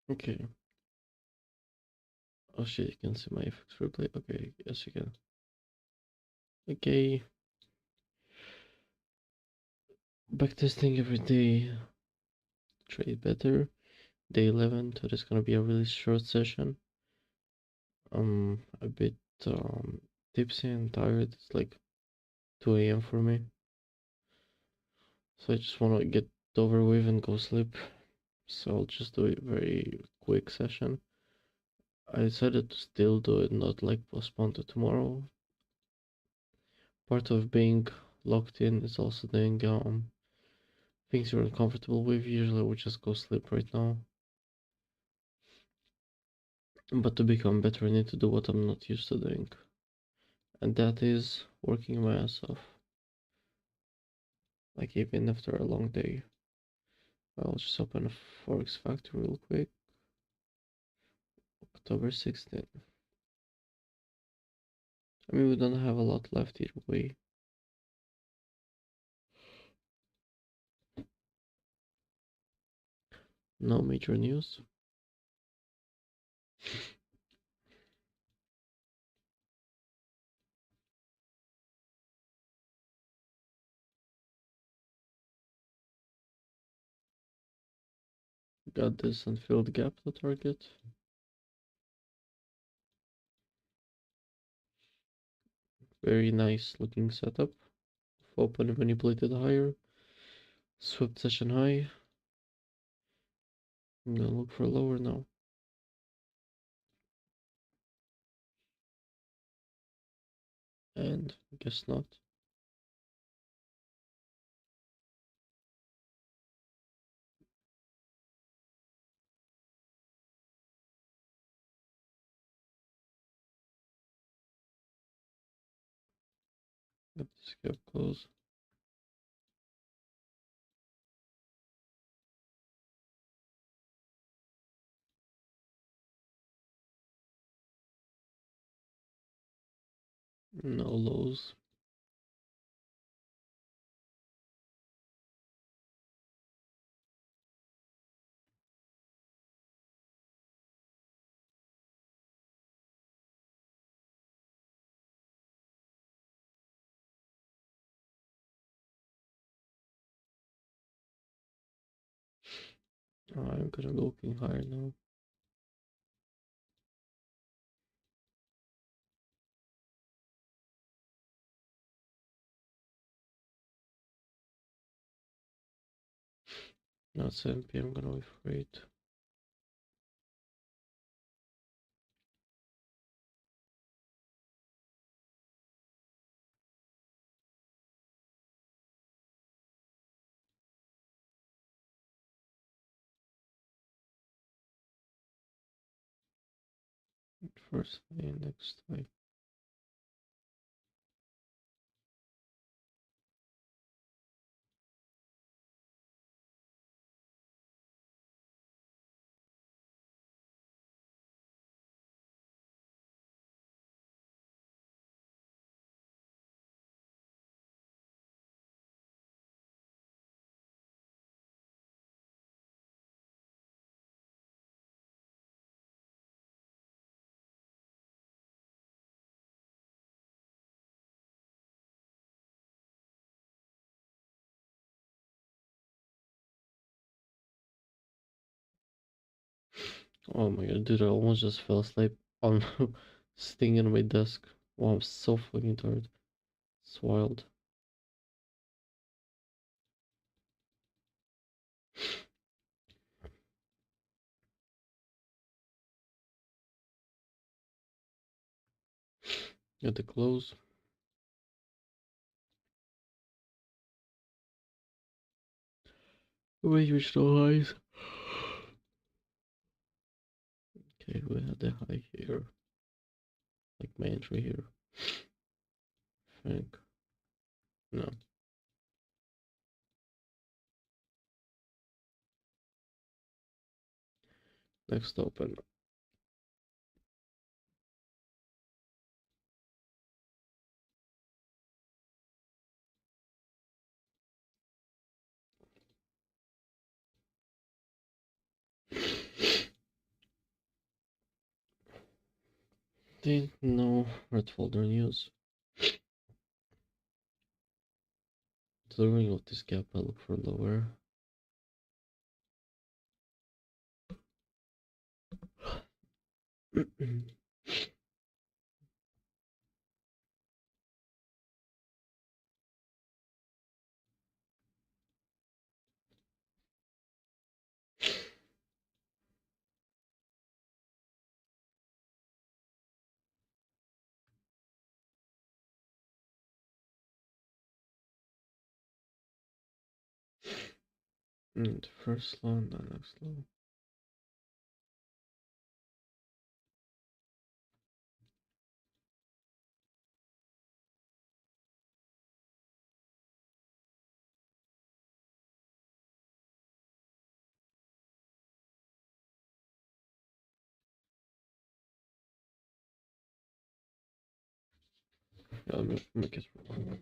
Okay. Oh shit, you can see my FX replay. Okay, yes you can. Okay. Backtesting every day. Trade better. Day 11. So there's gonna be a really short session. A bit tipsy and tired. It's like 2 a.m. for me. So I just wanna get over with and go sleep. So I'll just do a very quick session. I decided to still do it, not like postpone to tomorrow. Part of being locked in is also doing things you're uncomfortable with. Usually I would just go sleep right now. But to become better I need to do what I'm not used to doing. And that is working my ass off. Like even after a long day. I'll just open a Forex Factor real quick. October 16th. I mean we don't have a lot left either way. No major news. Got this unfilled gap to target. Very nice looking setup. Open and manipulated higher. Swept session high. I'm gonna look for lower now. And guess not. Let this gap close. No lows. I'm gonna be looking higher now. Now it's 7 p.m. I'm gonna wait for 8. First high, next high. Oh my god, dude, I almost just fell asleep on sitting on my desk. Wow, I'm so fucking tired. It's wild. At the close. We reached no highs. Okay, we had the high here. Like my entry here. I think. No. Next open. 15, no red folder news. Delivering of this gap, I look for lower. And first low and then next low. Yeah, let me make it work.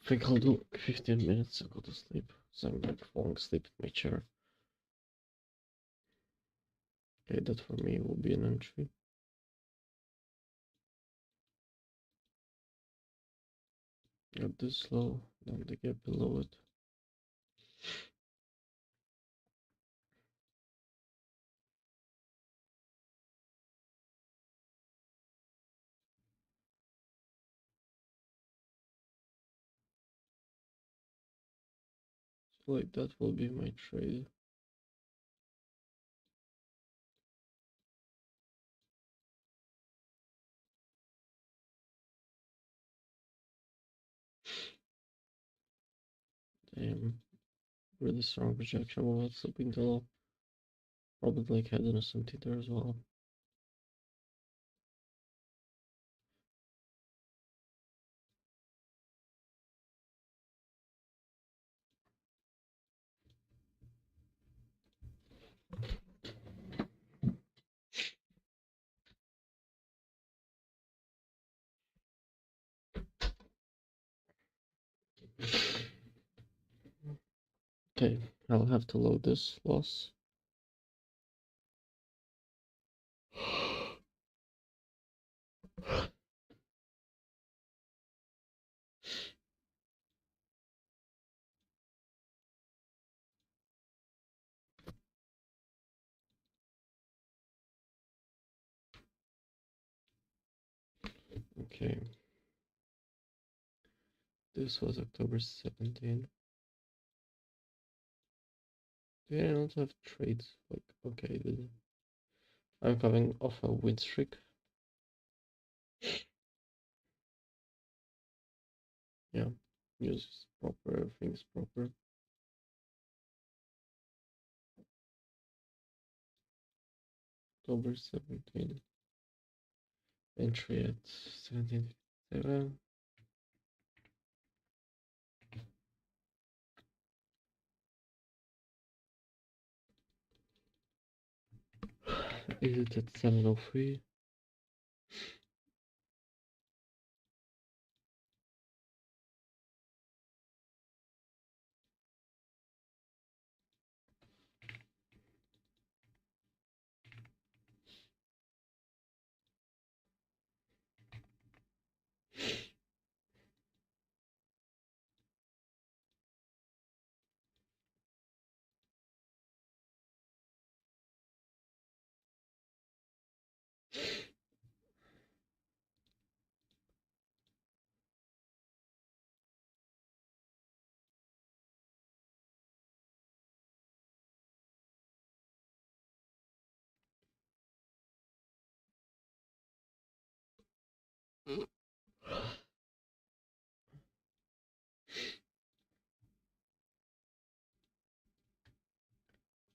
I think I'll do 15 minutes and go to sleep. So I'm like falling asleep in my chair. Okay, that for me will be an entry. Got this low, then the gap below it. So like that will be my trade. Damn, really strong projection without slipping the low. Probably like had an SMT there as well. Okay, I'll have to load this loss. Okay. This was October 17th. Did I not have trades? Like, okay, I'm coming off a win streak. Yeah, news is proper, everything's proper. October 17th. Entry at 1757. Exit at 703.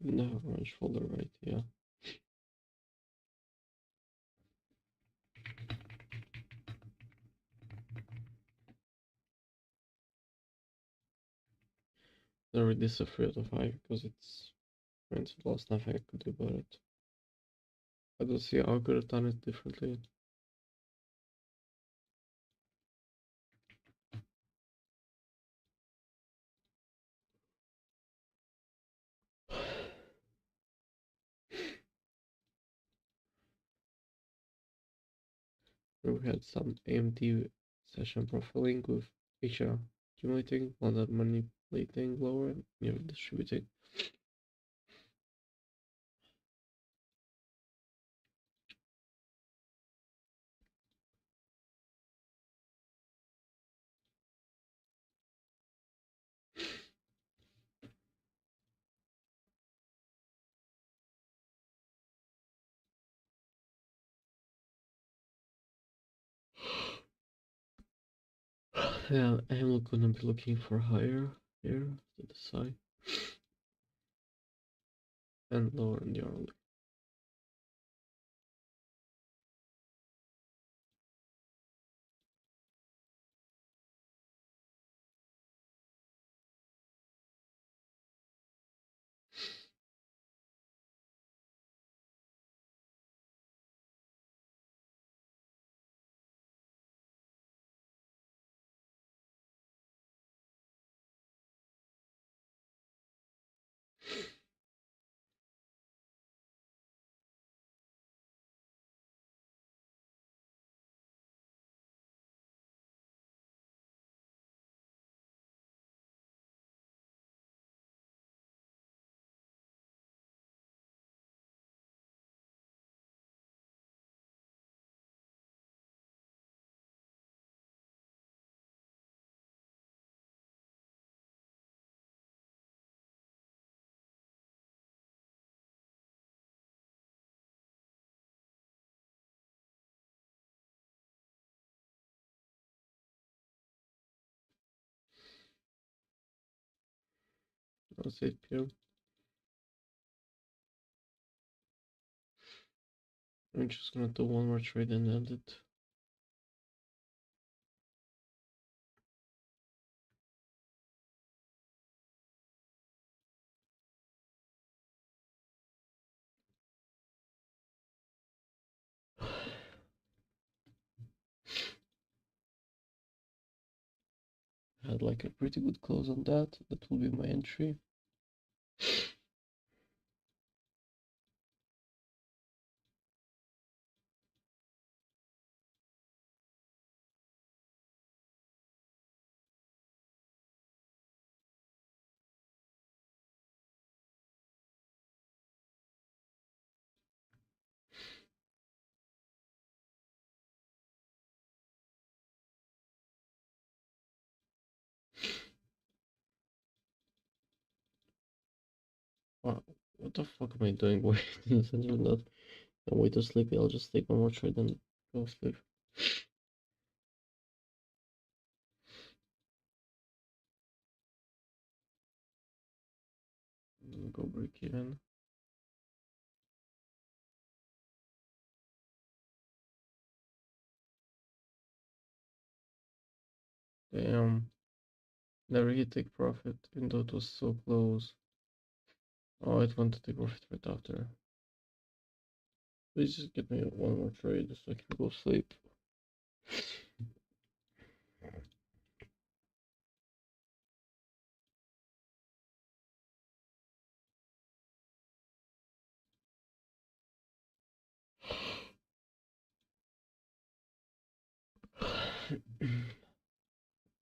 No, orange folder, right? Yeah. I read this a 3 out of 5 because it's friends lost, nothing I could do about it. I don't see how I could have done it differently. We had some AMD session profiling with HR accumulating, London manipulating lower and near distributing. Yeah, I'm gonna be looking for higher here to the side and lower in the hourly. That's 8 p.m. I'm just gonna do one more trade and end it. Had like a pretty good close on that. That will be my entry. Wow, what the fuck am I doing? Wait, instead of not I'm way too sleepy. I'll just take one more trade and go sleep. Go break even. Damn. Never hit take profit, even though it was so close. Oh, it went to take profit right after. Please just get me one more trade so I can go sleep.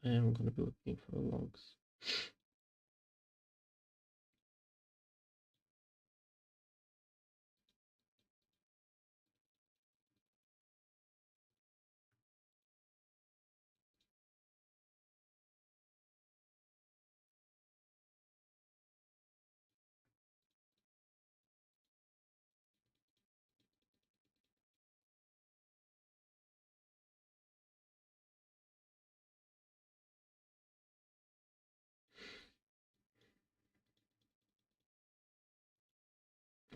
I am gonna be looking for longs.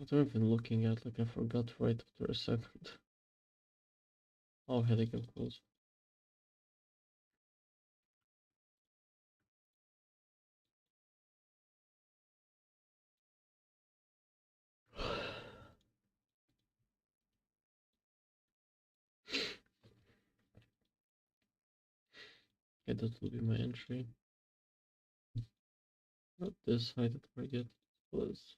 What am I even looking at? Like I forgot right after a second. Oh, headache and close. Okay, that will be my entry. Not this high that target was.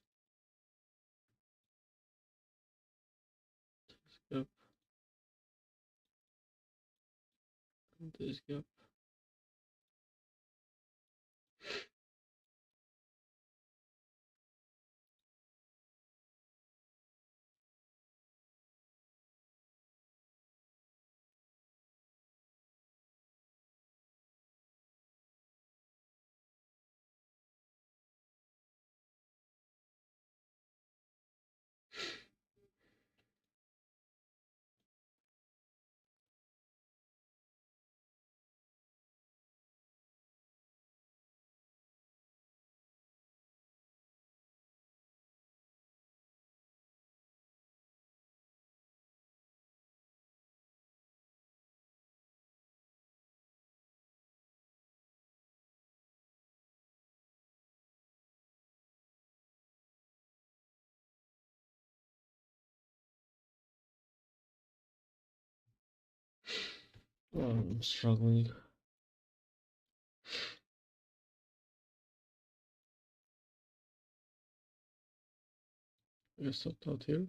Skip. this gap. I'm struggling. I guess stopped out here.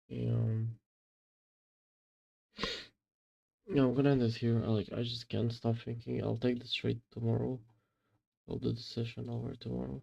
Yeah, I'm gonna end this here. I just can't stop thinking. I'll take this trade tomorrow. I'll do the session over tomorrow.